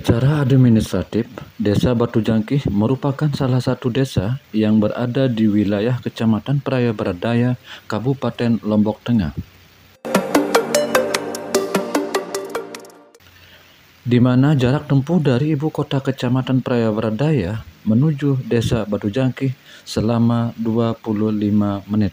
Secara administratif, Desa Batu Jangkih merupakan salah satu desa yang berada di wilayah Kecamatan Praia Baradaya, Kabupaten Lombok Tengah, di mana jarak tempuh dari ibu kota Kecamatan Praia Baradaya menuju Desa Batu Jangkih selama 25 menit.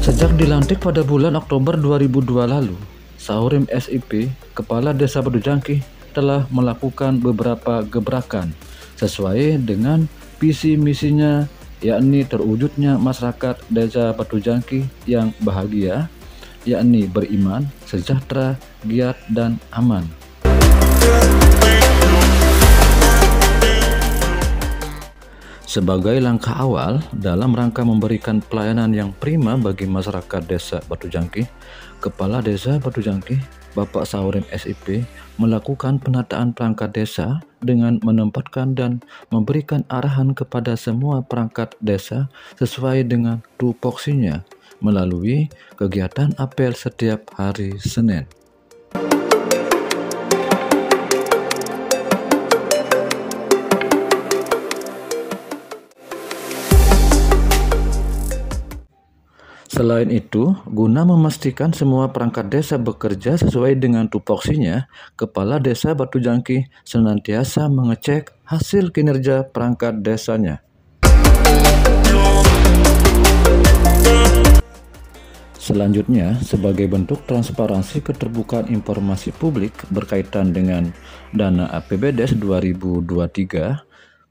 Sejak dilantik pada bulan Oktober 2002 lalu, Saurim SIP, Kepala Desa Batu Jangkih, telah melakukan beberapa gebrakan sesuai dengan visi misinya, yakni terwujudnya masyarakat Desa Batu Jangkih yang bahagia, yakni beriman, sejahtera, giat, dan aman. Sebagai langkah awal dalam rangka memberikan pelayanan yang prima bagi masyarakat Desa Batu Jangkih, Kepala Desa Batu Jangkih, Bapak Saurim SIP, melakukan penataan perangkat desa dengan menempatkan dan memberikan arahan kepada semua perangkat desa sesuai dengan tupoksinya melalui kegiatan apel setiap hari Senin. Selain itu, guna memastikan semua perangkat desa bekerja sesuai dengan tupoksinya, Kepala Desa Batu Jangkih senantiasa mengecek hasil kinerja perangkat desanya. Selanjutnya, sebagai bentuk transparansi keterbukaan informasi publik berkaitan dengan dana APBDes 2023,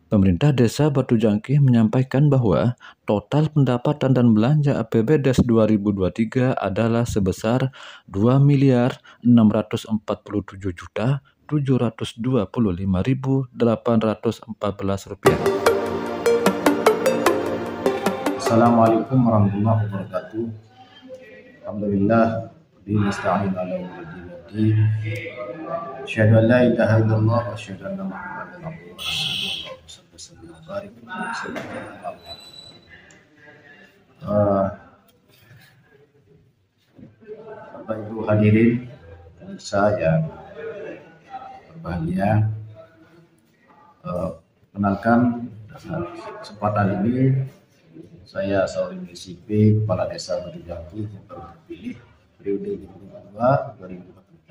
Pemerintah Desa Batu Jangkih menyampaikan bahwa total pendapatan dan belanja APBDes 2023 adalah sebesar Rp2.604.725.814. Assalamualaikum warahmatullahi wabarakatuh. Alhamdulillah, nasta'in ala umuri. Asyhadu an la ilaha illallah wa asyhadu anna Muhammadan abduhu wa rasuluh. Bapak Ibu hadirin pemirsa yang berbahagia, kenalkan kesempatan ini saya Saurim SIP, Kepala Desa Batu Jangkih yang baru terpilih periode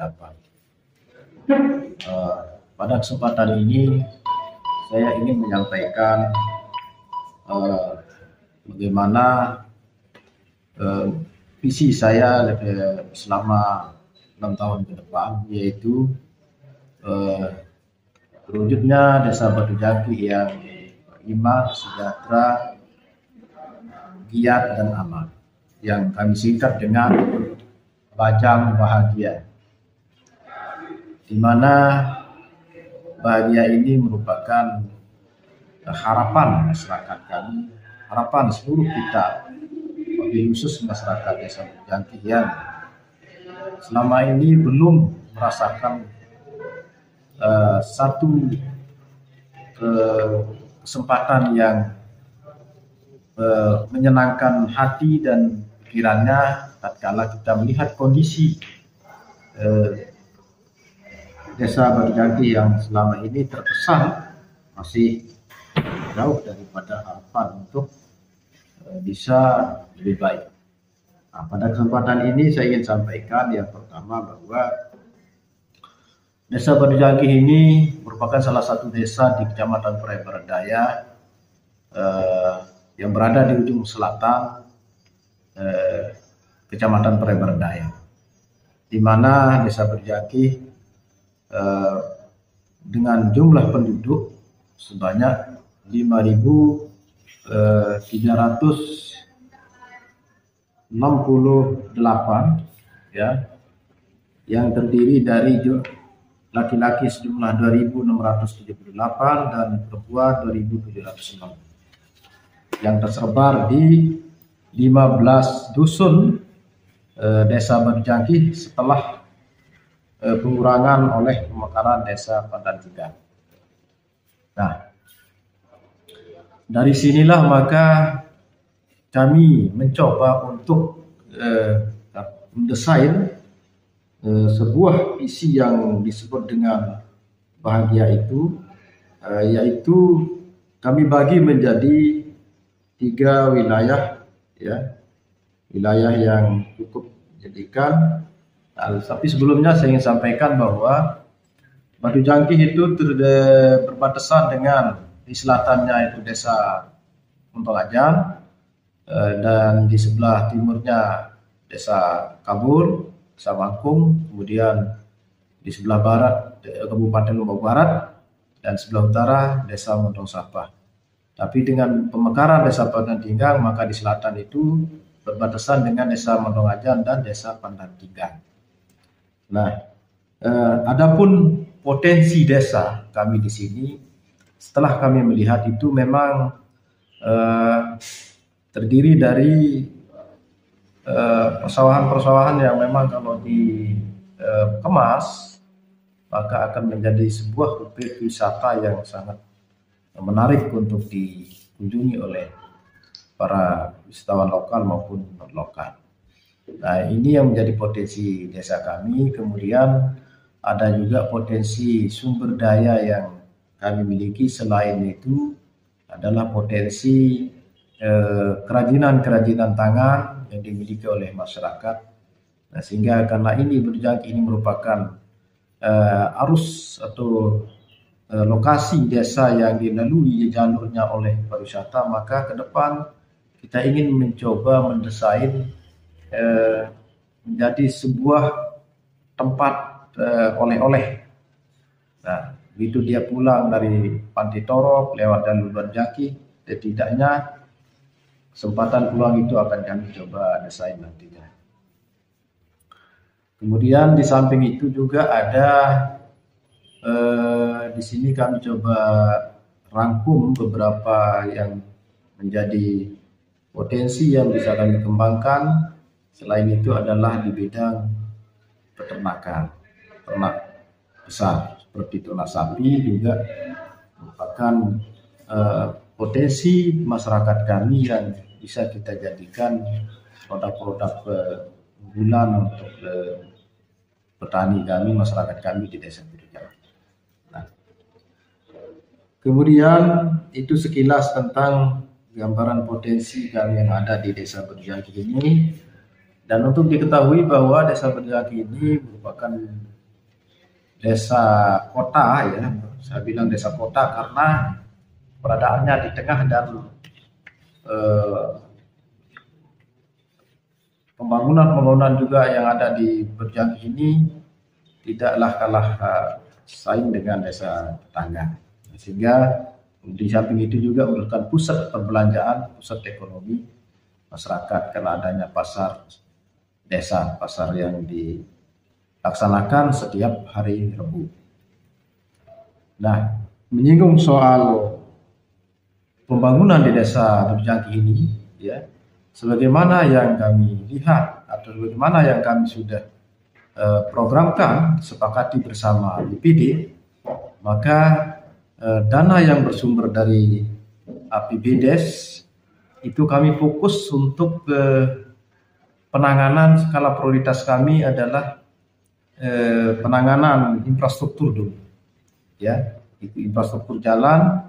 2022-2028. Pada kesempatan ini saya ingin menyampaikan bagaimana visi saya selama 6 tahun ke depan, yaitu terwujudnya Desa Batu Jangkih yang beriman, sejahtera, giat, dan aman, yang kami singkat dengan Bajang Bahagia, di mana bahagia ini merupakan harapan masyarakat kami, harapan seluruh kita, lebih khusus masyarakat Desa Batu Jangkih yang selama ini belum merasakan satu kesempatan yang menyenangkan hati dan pikirannya tatkala kita melihat kondisi Desa Batu Jangkih yang selama ini terkesan masih jauh daripada harapan untuk bisa lebih baik. Nah, pada kesempatan ini saya ingin sampaikan yang pertama bahwa Desa Batu Jangkih ini merupakan salah satu desa di Kecamatan Praia Baradaya yang berada di ujung selatan Kecamatan Praia Baradaya, di mana Desa Batu Jangkih dengan jumlah penduduk sebanyak 5.368, ya, yang terdiri dari laki-laki sejumlah 2.678 dan perempuan 2.706, yang tersebar di 15 dusun Desa Batu Jangkih setelah pengurangan oleh pemekaran Desa Pandan Tiga. Nah, dari sinilah maka kami mencoba untuk mendesain sebuah visi yang disebut dengan bahagia itu, yaitu kami bagi menjadi 3 wilayah, ya, wilayah yang cukup menjadikan. Tapi sebelumnya saya ingin sampaikan bahwa Batu Jangkih itu berbatasan dengan di selatannya itu Desa Montong-Ajan, dan di sebelah timurnya Desa Kabul, Desa Bangkung, kemudian di sebelah barat Kabupaten Lombok Barat, dan sebelah utara Desa Montong Sapa. Tapi dengan pemekaran Desa Pandan-Tinggang, maka di selatan itu berbatasan dengan Desa Montong-Ajan dan Desa Pandan-Tinggang. Nah, adapun potensi desa kami di sini, setelah kami melihat itu memang terdiri dari persawahan-persawahan yang memang kalau dikemas maka akan menjadi sebuah objek wisata yang sangat menarik untuk dikunjungi oleh para wisatawan lokal maupun non lokal. Nah, ini yang menjadi potensi desa kami. Kemudian ada juga potensi sumber daya yang kami miliki. Selain itu adalah potensi kerajinan-kerajinan tangan yang dimiliki oleh masyarakat. Nah, sehingga karena ini Batu Jangkih ini merupakan arus atau lokasi desa yang dilalui jalurnya oleh pariwisata, maka ke depan kita ingin mencoba mendesain menjadi sebuah tempat oleh-oleh. Nah, begitu dia pulang dari Pantai Torok lewat jalur Batu Jangkih, setidaknya kesempatan pulang itu akan kami coba desain nantinya. Kemudian di samping itu juga ada di sini kami coba rangkum beberapa yang menjadi potensi yang bisa kami kembangkan. Selain itu adalah di bidang peternakan, ternak besar seperti ternak sapi juga merupakan potensi masyarakat kami yang bisa kita jadikan produk-produk unggulan untuk petani kami, masyarakat kami di desa Batu Jangkih. Nah, kemudian itu sekilas tentang gambaran potensi kami yang ada di desa Batu Jangkih ini. Dan untuk diketahui bahwa desa Batu Jangkih ini merupakan desa kota, ya. Saya bilang desa kota karena beradaannya di tengah dan pembangunan juga yang ada di Batu Jangkih ini tidaklah kalah saing dengan desa tetangga. Sehingga di samping itu juga merupakan pusat perbelanjaan, pusat ekonomi masyarakat karena adanya pasar desa, pasar yang dilaksanakan setiap hari Rabu. Nah, menyinggung soal pembangunan di desa Batu Jangkih ini, ya, sebagaimana yang kami lihat atau bagaimana yang kami sudah programkan, sepakati bersama BPD, maka dana yang bersumber dari APBDes itu kami fokus untuk penanganan. Skala prioritas kami adalah penanganan infrastruktur dulu, ya, itu infrastruktur jalan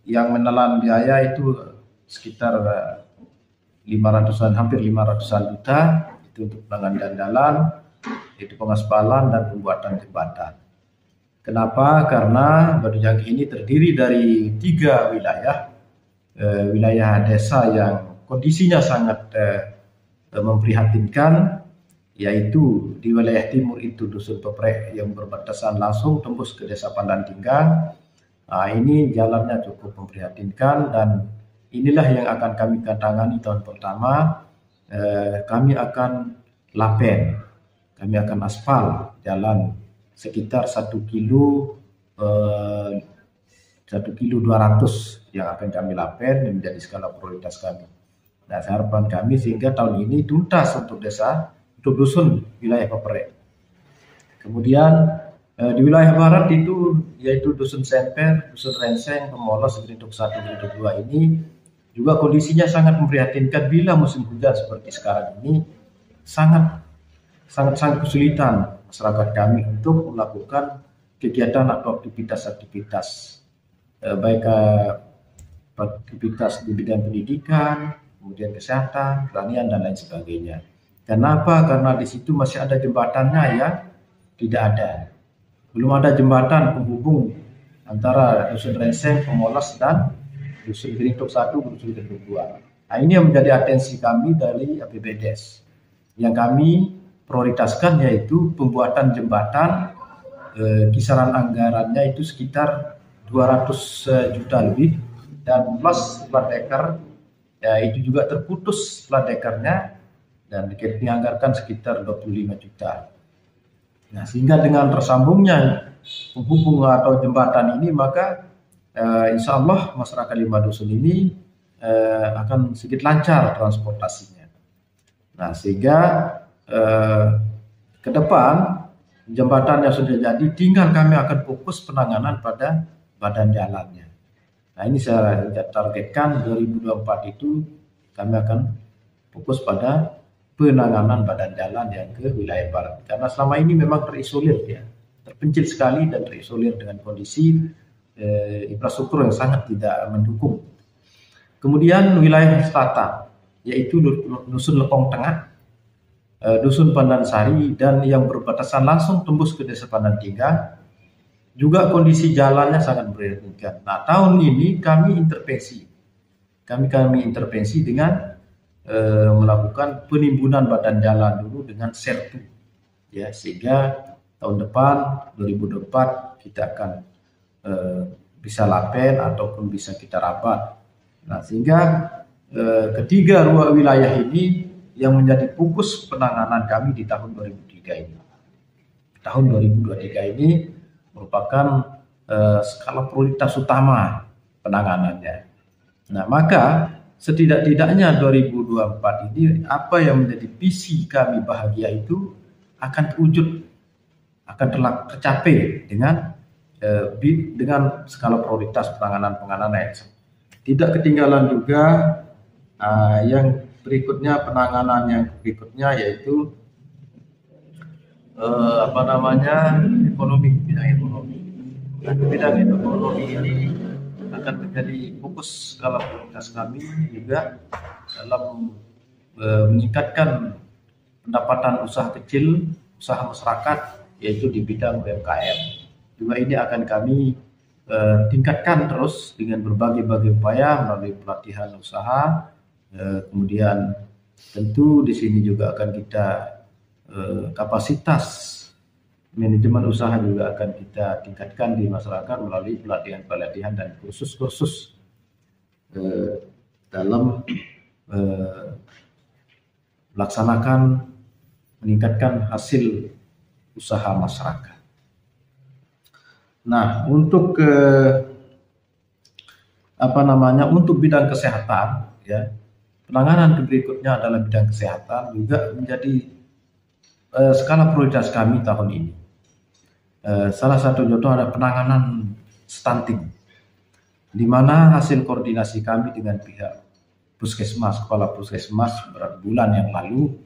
yang menelan biaya itu sekitar 500-an, hampir 500-an juta itu untuk penanganan jalan, itu pengaspalan dan pembuatan jembatan. Kenapa? Karena Batu Jangkih ini terdiri dari 3 wilayah, wilayah desa yang kondisinya sangat memprihatinkan, yaitu di wilayah timur itu Dusun Peprek yang berbatasan langsung tembus ke Desa Pandan-Tinggang. Nah, ini jalannya cukup memprihatinkan dan inilah yang akan kami tangani tahun pertama. Kami akan lapen, kami akan aspal jalan sekitar 1 kilo 1,2 kilo yang akan kami lapen menjadi skala prioritas kami. Nah, harapan kami sehingga tahun ini tuntas untuk desa, untuk dusun wilayah Peprek. Kemudian Di wilayah barat itu yaitu Dusun Semper, Dusun Renseng, Pemolos, Gerintuk 1, Gerintuk 2 ini juga kondisinya sangat memprihatinkan bila musim hujan seperti sekarang ini sangat kesulitan masyarakat kami untuk melakukan kegiatan atau aktivitas baik aktivitas di bidang pendidikan, kemudian kesehatan, pertanian dan lain sebagainya. Kenapa? Karena di situ masih ada jembatannya yang tidak ada. Belum ada jembatan penghubung antara Dusun Renseng, Pemolos dan Dusun Gerintuk 1, Dusun Gerintuk 2. Nah, ini yang menjadi atensi kami dari APBDes. Yang kami prioritaskan yaitu pembuatan jembatan, kisaran anggarannya itu sekitar 200 juta lebih, dan plus plat deker ya itu juga terputus plat dekernya dan dianggarkan sekitar 25 juta. Nah, sehingga dengan tersambungnya penghubung atau jembatan ini maka insya Allah masyarakat 5 dusun ini akan sedikit lancar transportasinya. Nah, sehingga ke depan jembatan yang sudah jadi tinggal kami akan fokus penanganan pada badan jalannya. Nah, ini saya targetkan 2024 itu kami akan fokus pada penanganan badan jalan yang ke wilayah barat. Karena selama ini memang terisolir ya, terpencil sekali dan terisolir dengan kondisi infrastruktur yang sangat tidak mendukung. Kemudian wilayah selatan yaitu Dusun Lekong Tengah, Dusun Pandansari dan yang berbatasan langsung tembus ke Desa Pandantingga, juga kondisi jalannya sangat memprihatinkan. Nah, tahun ini kami intervensi dengan melakukan penimbunan badan jalan dulu dengan sertu ya, sehingga tahun depan 2024 kita akan bisa lapen ataupun bisa kita rapat. Nah, sehingga ketiga wilayah ini yang menjadi fokus penanganan kami di tahun 2023 ini. Tahun 2023 ini merupakan skala prioritas utama penanganannya. Nah, maka setidak-tidaknya 2024 ini apa yang menjadi visi kami bahagia itu akan terwujud, akan tercapai dengan skala prioritas penanganan yang tidak ketinggalan juga. Yang berikutnya, penanganan yang berikutnya yaitu ekonomi, bidang ekonomi. Nah, bidang ekonomi ini akan menjadi fokus skala prioritas kami juga dalam meningkatkan pendapatan usaha kecil, usaha masyarakat, yaitu di bidang UMKM. Juga ini akan kami tingkatkan terus dengan berbagai upaya melalui pelatihan usaha. Kemudian tentu di sini juga akan kita kapasitas manajemen usaha juga akan kita tingkatkan di masyarakat melalui pelatihan dan kursus-kursus dalam melaksanakan meningkatkan hasil usaha masyarakat. Nah, untuk untuk bidang kesehatan ya, penanganan berikutnya adalah bidang kesehatan juga menjadi skala prioritas kami tahun ini. Salah satu contoh ada penanganan stunting, di mana hasil koordinasi kami dengan pihak puskesmas, kepala puskesmas beberapa bulan yang lalu,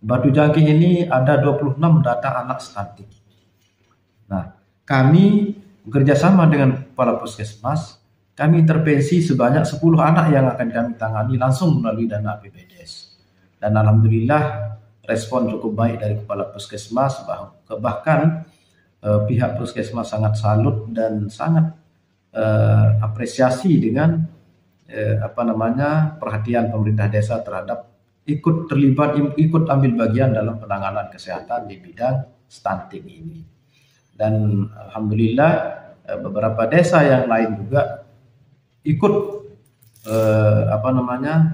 Batu Jangkih ini ada 26 data anak stunting. Nah, kami bekerjasama dengan kepala puskesmas, kami intervensi sebanyak 10 anak yang akan kami tangani langsung melalui dana APBDes. Dan alhamdulillah respon cukup baik dari kepala puskesmas, bahkan pihak puskesmas sangat salut dan sangat apresiasi dengan perhatian pemerintah desa terhadap ikut ambil bagian dalam penanganan kesehatan di bidang stunting ini. Dan alhamdulillah beberapa desa yang lain juga ikut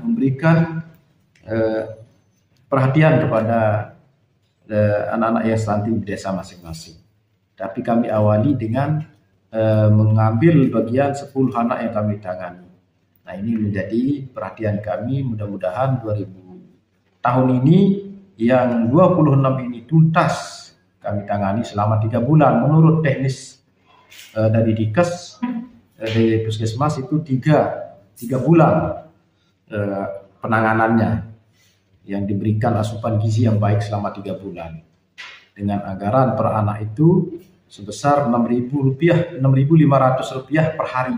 memberikan perhatian kepada anak-anak yang stunting di desa masing-masing. Tapi kami awali dengan mengambil bagian 10 anak yang kami tangani. Nah, ini menjadi perhatian kami. Mudah-mudahan tahun ini yang 26 ini tuntas kami tangani selama 3 bulan. Menurut teknis dari Dikes, dari Puskesmas itu 3 bulan penanganannya, yang diberikan asupan gizi yang baik selama 3 bulan. Dengan anggaran per anak itu sebesar Rp6.500 per hari,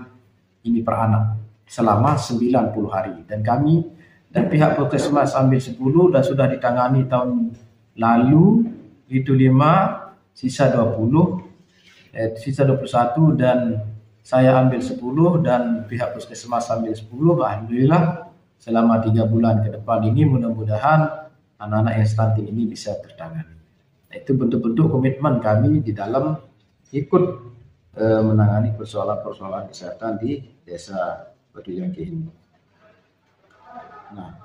ini per anak, selama 90 hari. Dan kami dan pihak Puskesmas ambil 10 dan sudah ditangani tahun lalu, itu 5, sisa 20, sisa 21, dan saya ambil 10 dan pihak Puskesmas ambil 10. Alhamdulillah selama 3 bulan ke depan ini mudah-mudahan anak-anak yang stunting ini bisa tertangani. Itu bentuk-bentuk komitmen kami di dalam ikut menangani persoalan-persoalan kesehatan di Desa Batujangkih ini. Nah,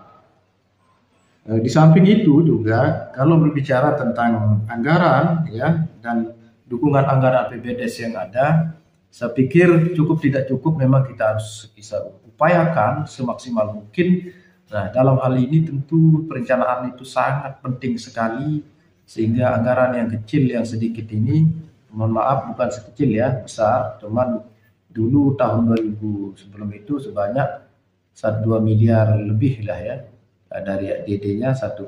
di samping itu juga kalau berbicara tentang anggaran ya dan dukungan anggaran APBDes yang ada, saya pikir cukup tidak cukup memang kita harus bisa upayakan semaksimal mungkin. Nah, dalam hal ini tentu perencanaan itu sangat penting sekali, sehingga anggaran yang kecil yang sedikit ini, mohon maaf bukan sekecil ya, besar, cuman dulu tahun 2000 sebelum itu sebanyak 2 miliar lebih lah ya, dari DD-nya 1,9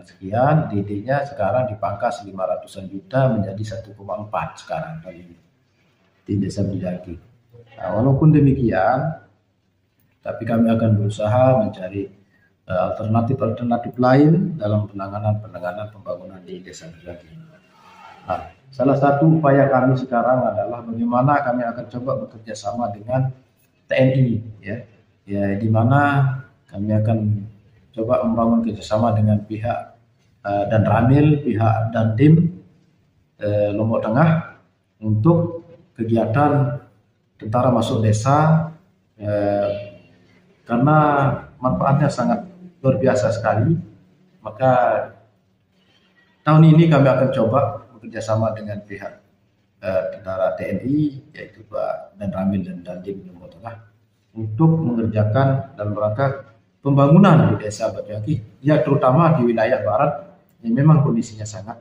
sekian, DD-nya sekarang dipangkas 500-an juta menjadi 1,4 sekarang kali ini di Desa Batujangkih. Nah, walaupun demikian, tapi kami akan berusaha mencari alternatif lain dalam penanganan pembangunan di Desa Batujangkih. Nah, salah satu upaya kami sekarang adalah bagaimana kami akan coba bekerja sama dengan TNI, ya di mana kami akan coba membangun kerjasama dengan pihak dan Ramil, pihak Dandim Lombok Tengah untuk kegiatan tentara masuk desa, karena manfaatnya sangat luar biasa sekali. Maka tahun ini kami akan coba bekerjasama dengan pihak tentara TNI, yaitu Pak dan Ramil dan Dandim Lombok Tengah, untuk mengerjakan dalam rangka pembangunan di Desa Batujangkih, ya terutama di wilayah barat yang memang kondisinya sangat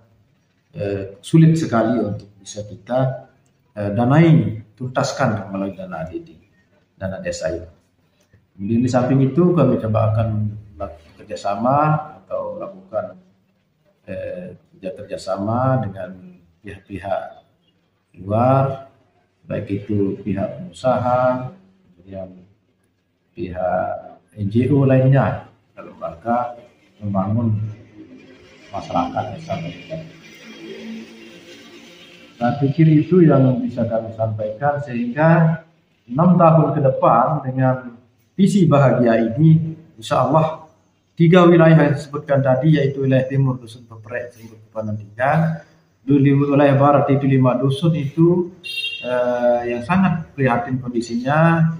sulit sekali untuk bisa kita danai, tuntaskan melalui dana ADD, dana desa itu. Kemudian di samping itu kami coba akan bekerjasama atau lakukan kerjasama dengan pihak-pihak luar, baik itu pihak pengusaha, kemudian pihak NGO lainnya dalam rangka membangun masyarakat desa Batujangkih. Saya pikir itu yang bisa kami sampaikan, sehingga 6 tahun ke depan dengan visi bahagia ini, insya Allah 3 wilayah yang disebutkan tadi, yaitu wilayah timur Dusun Peprek, Sumber Kepanan 3, di wilayah barat itu 5 dusun itu yang sangat prihatin kondisinya.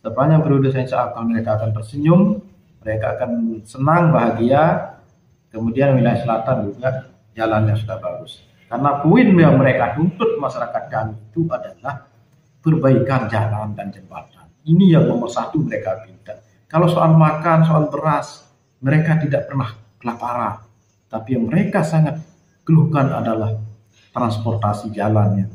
Sepanjang periode saya akan mereka akan tersenyum, mereka akan senang, bahagia. Kemudian wilayah selatan juga jalannya sudah bagus. Karena poin yang mereka tuntut masyarakat kami itu adalah perbaikan jalan dan jembatan. Ini yang nomor 1 mereka minta. Kalau soal makan, soal beras, mereka tidak pernah kelaparan. Tapi yang mereka sangat keluhkan adalah transportasi jalan yang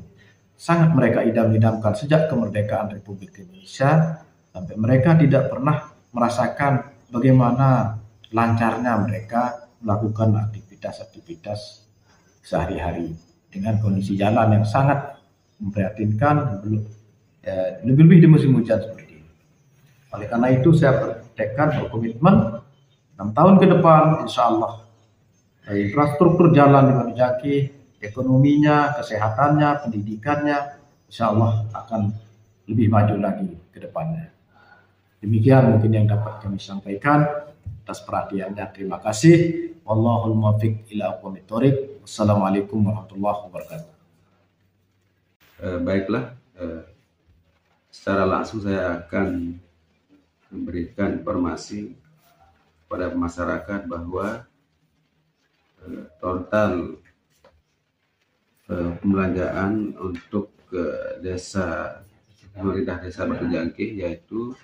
sangat mereka idam-idamkan sejak kemerdekaan Republik Indonesia, sampai mereka tidak pernah merasakan bagaimana lancarnya mereka melakukan aktivitas sehari-hari dengan kondisi jalan yang sangat memprihatinkan, lebih-lebih di musim hujan seperti ini. Oleh karena itu saya bertekad, berkomitmen 6 tahun ke depan insya Allah infrastruktur jalan di Batujangkih, ekonominya, kesehatannya, pendidikannya, insya Allah akan lebih maju lagi ke depannya. Demikian mungkin yang dapat kami sampaikan. Atas perhatiannya terima kasih. Wallahul muwaffiq ila aqwamit thoriq. Wassalamualaikum warahmatullahi wabarakatuh. Baiklah, secara langsung saya akan memberikan informasi kepada masyarakat bahwa total pembelanjaan untuk desa pemerintah Desa Batujangkih yaitu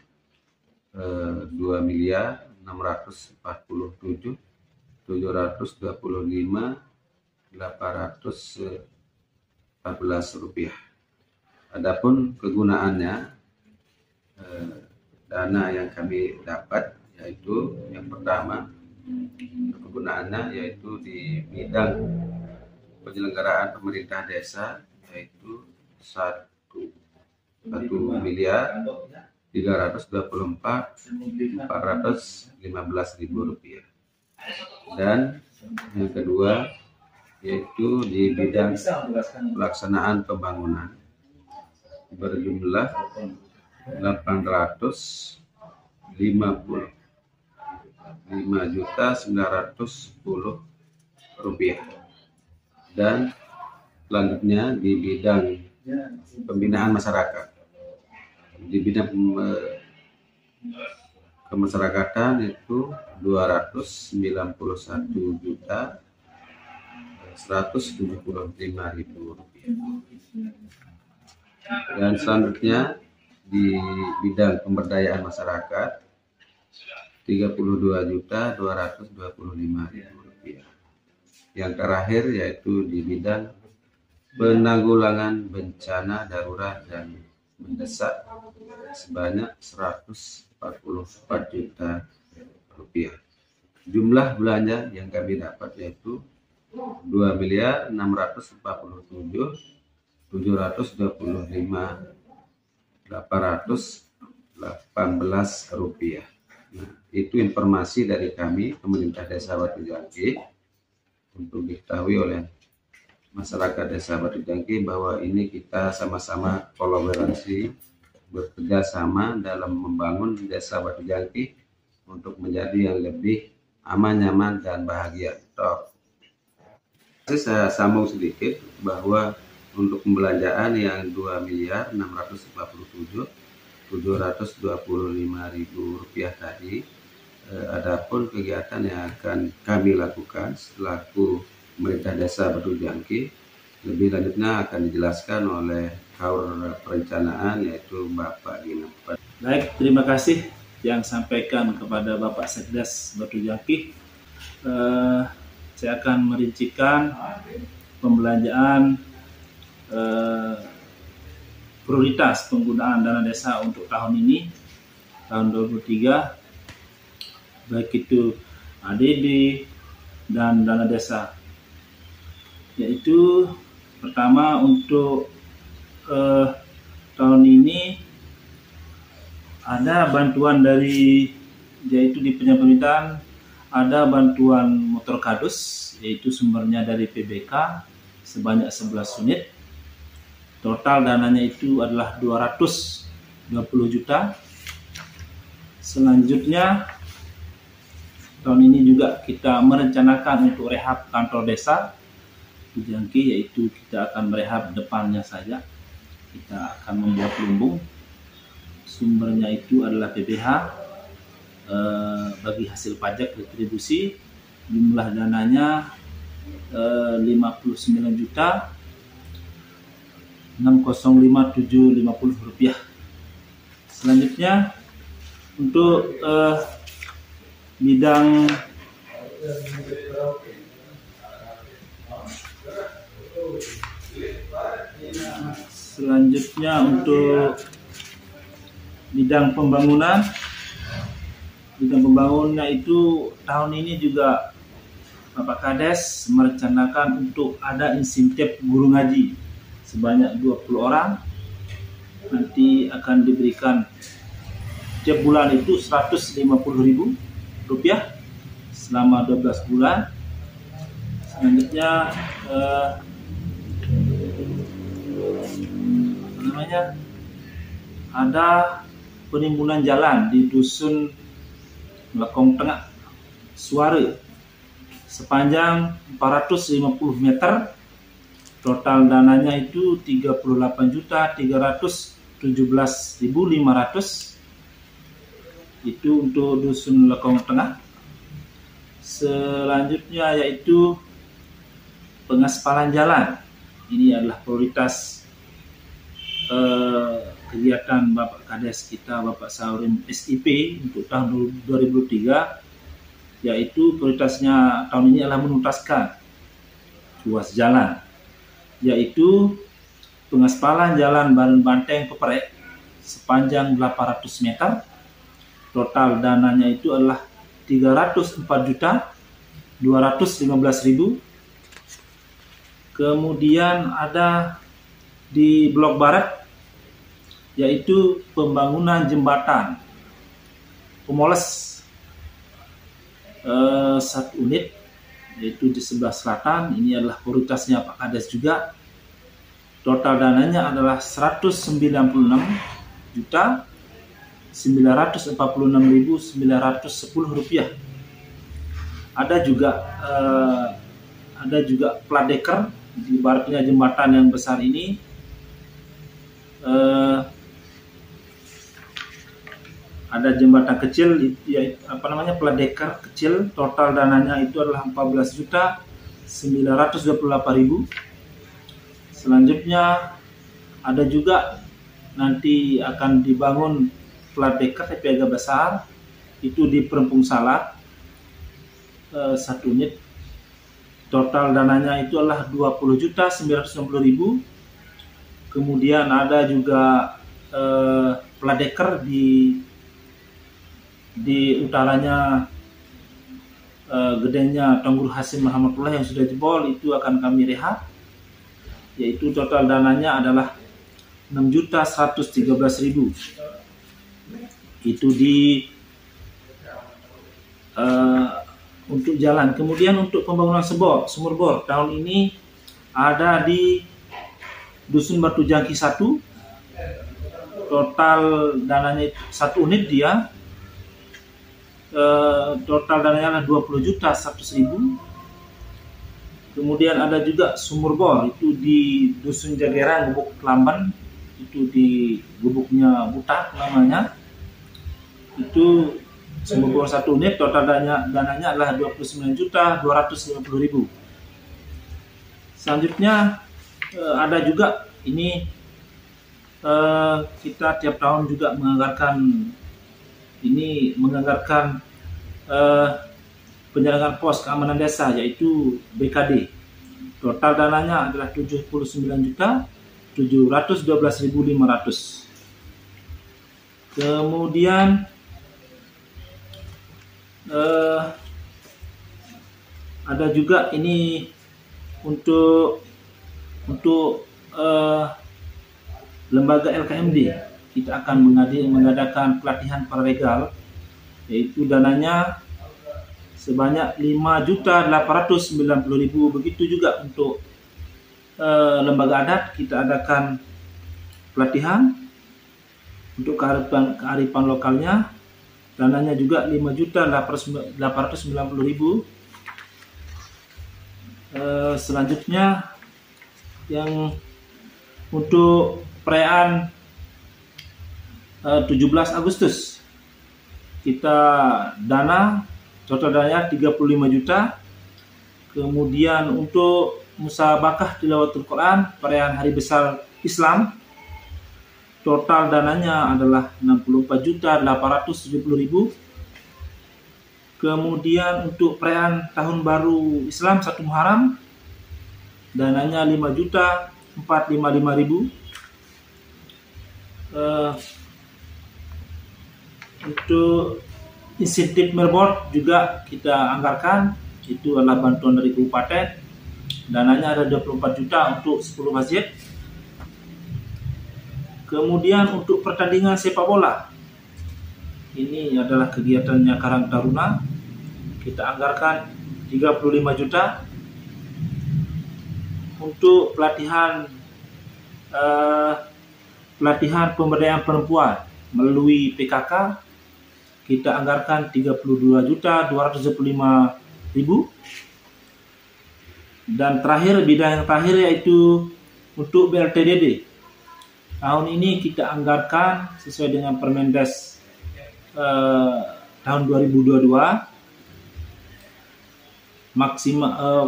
2.647.725 rupiah. Adapun kegunaannya, dana yang kami dapat yaitu yang pertama, kegunaannya yaitu di bidang penyelenggaraan pemerintah desa, yaitu 1.324.415.000 rupiah. Dan yang kedua yaitu di bidang pelaksanaan pembangunan berjumlah 855.910 rupiah. Dan selanjutnya di bidang pembinaan masyarakat, di bidang kemasyarakatan itu 291.175.000 rupiah. Dan selanjutnya di bidang pemberdayaan masyarakat 32.225.000 rupiah. Yang terakhir yaitu di bidang penanggulangan bencana darurat dan mendesak sebanyak 144 juta rupiah. Jumlah belanja yang kami dapat yaitu 2.647.725.818 rupiah. Nah, itu informasi dari kami pemerintah Desa Batujangkih untuk diketahui oleh masyarakat Desa Batujangkih bahwa ini kita sama-sama kolaborasi, bekerja sama dalam membangun Desa Batujangkih untuk menjadi yang lebih aman, nyaman, dan bahagia. Saya sambung sedikit bahwa untuk pembelanjaan yang 2.647.725.000 rupiah tadi, adapun kegiatan yang akan kami lakukan selaku pemerintah Desa Batujangkih, lebih lanjutnya akan dijelaskan oleh Kaur Perencanaan yaitu Bapak Gina. Baik, terima kasih yang sampaikan kepada Bapak Sekdes Batujangkih. Saya akan merincikan pembelanjaan prioritas penggunaan dana desa untuk tahun ini, tahun 2023, baik itu ADD dan dana desa. Yaitu pertama untuk tahun ini ada bantuan dari, yaitu di pemerintahan ada bantuan motor kardus, yaitu sumbernya dari PBK sebanyak 11 unit. Total dananya itu adalah 220 juta. Selanjutnya tahun ini juga kita merencanakan untuk rehab kantor desa Batujangkih, yaitu kita akan merehab depannya saja. Kita akan membuat lumbung. Sumbernya itu adalah PBH bagi hasil pajak retribusi. Jumlah dananya 59 juta 605.750 rupiah. Selanjutnya untuk bidang bidang pembangunan. Bidang pembangunan itu tahun ini juga Bapak Kades merencanakan untuk ada insentif guru ngaji sebanyak 20 orang. Nanti akan diberikan tiap bulan itu 150.000 rupiah selama 12 bulan. Selanjutnya ada penimbunan jalan di dusun Lekong Tengah Suara sepanjang 450 meter. Total dananya itu 38.317.500. Itu untuk dusun Lekong Tengah. Selanjutnya yaitu pengaspalan jalan. Ini adalah prioritas kegiatan Bapak Kades kita, Bapak Saurim SIP untuk tahun 2023, yaitu prioritasnya tahun ini adalah menuntaskan ruas jalan, yaitu pengaspalan jalan Baron Banteng Peperek sepanjang 800 meter. Total dananya itu adalah 304.215.000. Kemudian ada di Blok Barat, yaitu pembangunan jembatan Pemoles 1 unit, yaitu di sebelah selatan. Ini adalah prioritasnya Pak Kades juga. Total dananya adalah 196.946.910 rupiah. Ada juga plat deker di baratnya jembatan yang besar ini. Ada jembatan kecil, plat deker kecil. Total dananya itu adalah 14.928.000. Selanjutnya ada juga nanti akan dibangun plat deker tapi agak besar, itu di Perempung Salak 1 unit. Total dananya itu adalah 20.960.000. Kemudian ada juga plat deker di utaranya gedenya Tonggur Hasim Rahmatullah yang sudah jebol, itu akan kami rehab, yaitu total dananya adalah 6.113.000. Itu di untuk jalan. Kemudian untuk pembangunan sumur bor tahun ini ada di Dusun Batu Jangki 1. Total dananya 1 unit dia. Total dananya adalah 20.100.000. Kemudian ada juga sumur bor itu di Dusun Jagerang, Gubuk Kelamban, itu di gubuknya Butak namanya. Itu sumur bor 1 unit, total dananya adalah 29.250.000. Selanjutnya ada juga ini kita tiap tahun juga menganggarkan penyelenggaraan pos keamanan desa, yaitu BKD. Total dananya adalah 79.712.500. Kemudian ada juga ini untuk lembaga LKMD. Kita akan mengadakan pelatihan paralegal, yaitu dananya sebanyak 5.890.000. Begitu juga untuk lembaga adat, kita adakan pelatihan untuk kearifan lokalnya. Dananya juga 5.890.000. Selanjutnya yang untuk perayaan 17 Agustus kita dana total dananya 35 juta. Kemudian untuk musabakah tilawatul Quran perayaan Hari Besar Islam, total dananya adalah 64.870.000. Kemudian untuk perayaan Tahun Baru Islam 1 Muharram, dananya 5.455.000. Untuk insentif Merbot juga kita anggarkan, itu adalah bantuan dari kabupaten. Dananya ada 24 juta untuk 10 masjid. Kemudian untuk pertandingan sepak bola, ini adalah kegiatannya Karang Taruna, kita anggarkan 35 juta. Untuk pelatihan pemberdayaan perempuan melalui PKK, kita anggarkan 32.225.000. Dan bidang yang terakhir yaitu untuk BLTDD. Tahun ini kita anggarkan sesuai dengan Permendes tahun 2022 maksimal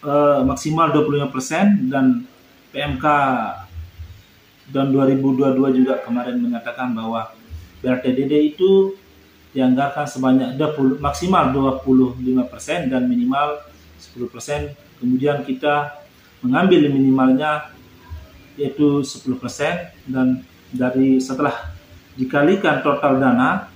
25%, dan PMK tahun 2022 juga kemarin menyatakan bahwa BLTDD itu dianggarkan sebanyak maksimal 25% dan minimal 10%, kemudian kita mengambil minimalnya yaitu 10%, dan dari setelah dikalikan total dana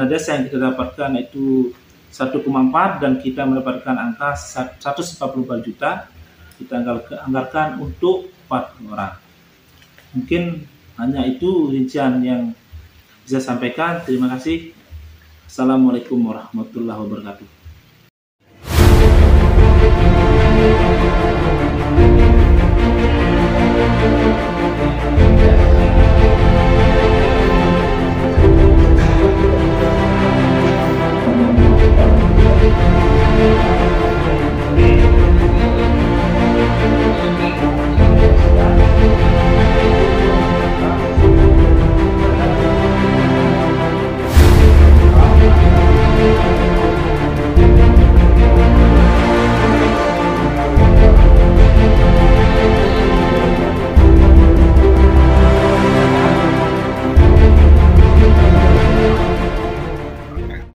desa yang kita dapatkan itu 1,4 dan kita mendapatkan angka 144 juta, kita anggarkan untuk 4 orang. Mungkin hanya itu rincian yang bisa sampaikan. Terima kasih. Assalamualaikum warahmatullahi wabarakatuh.